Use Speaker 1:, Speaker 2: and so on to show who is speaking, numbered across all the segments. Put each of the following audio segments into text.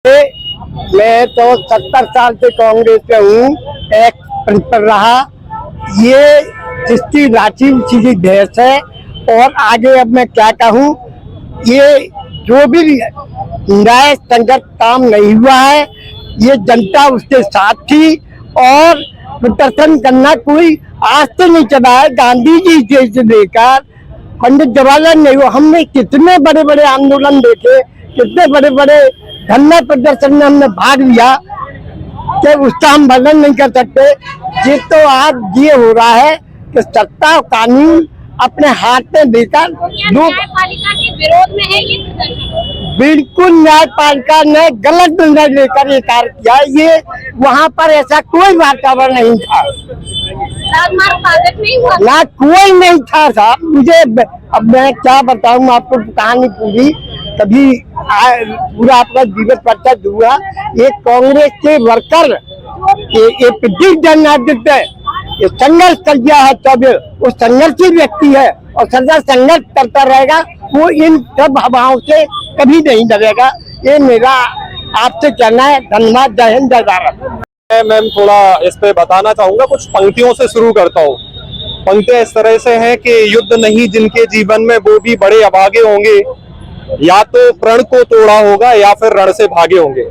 Speaker 1: मैं तो 70 साल से कांग्रेस में हूँ, एक प्रिंसिपल रहा। ये जिसकी रांची सीधी देश है। और आगे अब मैं क्या कहूँ, ये जो भी न्याय संगत काम नहीं हुआ है, ये जनता उसके साथ थी। और प्रदर्शन करना कोई आज से नहीं चला है। गांधी जी से लेकर पंडित जवाहरलाल नेहरू, हमने कितने बड़े बड़े आंदोलन देखे, कितने बड़े बड़े धरना प्रदर्शन में हमने भाग लिया कि उसका हम वर्णन नहीं कर सकते। ये तो आज ये हो रहा है कि सत्ता और कानून अपने हाथ में लेकर लोग
Speaker 2: न्यायपालिका के विरोध में है ये प्रदर्शन।
Speaker 1: बिल्कुल न्यायपालिका ने गलत निर्णय लेकर ये कार्य किया। ये वहाँ पर ऐसा कोई वातावरण नहीं था,
Speaker 2: राजमार्ग स्वागत नहीं हुआ,
Speaker 1: ना कोई नहीं था साहब। मुझे अब मैं क्या बताऊँ आपको कहानी पूरी, कभी पूरा अपना जीवन परिचय हुआ। ये कांग्रेस के वर्कर ये प्रदीप जनादित्य ये संघर्ष कर दिया है, तब वो संघर्षी व्यक्ति है और सदा संघर्ष करता रहेगा। वो इन सब हवाओं से कभी नहीं डरेगा। ये मेरा आपसे कहना है। धन्यवाद। जय हिंद, जय भारत।
Speaker 3: मैं थोड़ा इस पे बताना चाहूंगा, कुछ पंक्तियों से शुरू करता हूँ। पंक्तियां इस तरह से हैं कि युद्ध नहीं जिनके जीवन में वो भी बड़े अभागे होंगे, या तो प्रण को तोड़ा होगा या फिर रण से भागे होंगे।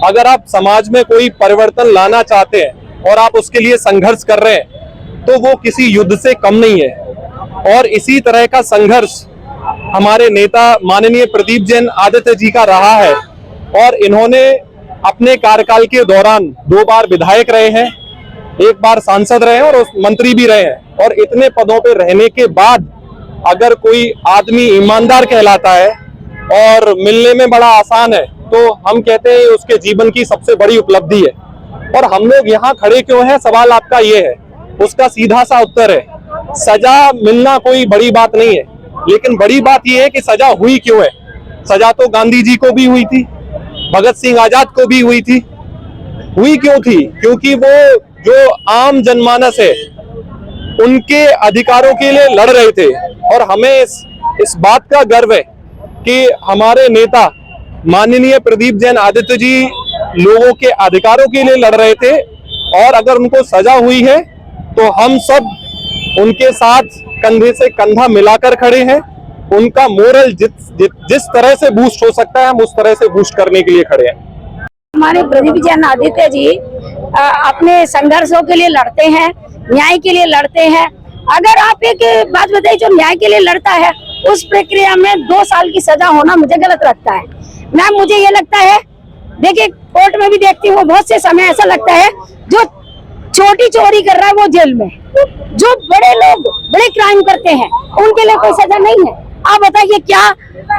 Speaker 3: अगर आप समाज में कोई परिवर्तन लाना चाहते हैं और आप उसके लिए संघर्ष कर रहे हैं, तो वो किसी युद्ध से कम नहीं है। और इसी तरह का संघर्ष हमारे नेता माननीय प्रदीप जैन आदित्य जी का रहा है। और इन्होंने अपने कार्यकाल के दौरान 2 बार विधायक रहे हैं, 1 बार सांसद रहे हैं और मंत्री भी रहे हैं। और इतने पदों पे रहने के बाद अगर कोई आदमी ईमानदार कहलाता है और मिलने में बड़ा आसान है, तो हम कहते हैं उसके जीवन की सबसे बड़ी उपलब्धि है। और हम लोग यहाँ खड़े क्यों हैं, सवाल आपका ये है। उसका सीधा सा उत्तर है, सजा मिलना कोई बड़ी बात नहीं है, लेकिन बड़ी बात यह है कि सजा हुई क्यों है। सजा तो गांधी जी को भी हुई थी, भगत सिंह आजाद को भी हुई थी। हुई क्यों थी? क्योंकि वो जो आम जनमानस है उनके अधिकारों के लिए लड़ रहे थे। और हमें इस बात का गर्व है कि हमारे नेता माननीय प्रदीप जैन आदित्य जी लोगों के अधिकारों के लिए लड़ रहे थे। और अगर उनको सजा हुई है तो हम सब उनके साथ कंधे से कंधा मिलाकर खड़े हैं। उनका मोरल जिस तरह से बूस्ट हो सकता है, हम उस तरह से बूस्ट करने के लिए खड़े हैं।
Speaker 2: हमारे प्रदीप जैन आदित्य जी अपने संघर्षों के लिए लड़ते हैं, न्याय के लिए लड़ते हैं। अगर आप एक बात बताइए, जो न्याय के लिए लड़ता है उस प्रक्रिया में 2 साल की सजा होना मुझे गलत लगता है। मैम, मुझे ये लगता है, देखिए कोर्ट में भी देखती हूँ बहुत से समय ऐसा लगता है जो छोटी चोरी कर रहा है वो जेल में, जो बड़े लोग बड़े क्राइम करते हैं उनके लिए कोई सजा नहीं है। आप बताइए, क्या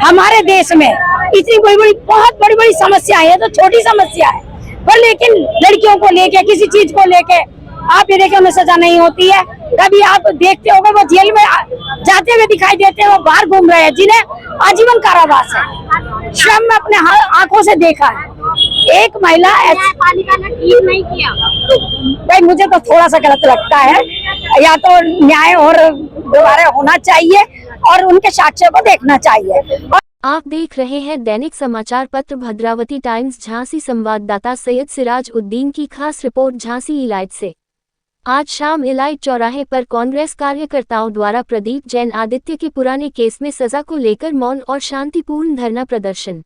Speaker 2: हमारे देश में इतनी बड़ी बहुत बड़ी समस्या है, तो छोटी समस्या है, पर लेकिन लड़कियों को लेके किसी चीज को लेके आप ये देखें उन्हें सजा नहीं होती है। कभी आप देखते होंगे वो जेल में जाते हुए दिखाई देते हैं, वो बाहर घूम रहे हैं जिन्हें आजीवन कारावास है। श्रम में अपने आंखों से देखा है। एक महिला न्यायपालिका ने ठीक नहीं किया, भाई मुझे तो थोड़ा सा गलत लगता है। या तो न्याय और दोबारा होना चाहिए और उनके साक्ष्य को देखना चाहिए।
Speaker 4: आप देख रहे हैं दैनिक समाचार पत्र भद्रावती टाइम्स। झांसी संवाददाता सैयद सिराज उद्दीन की खास रिपोर्ट झांसी इलाइट से। आज शाम इलाइट चौराहे पर कांग्रेस कार्यकर्ताओं द्वारा प्रदीप जैन आदित्य के पुराने केस में सजा को लेकर मौन और शांतिपूर्ण धरना प्रदर्शन।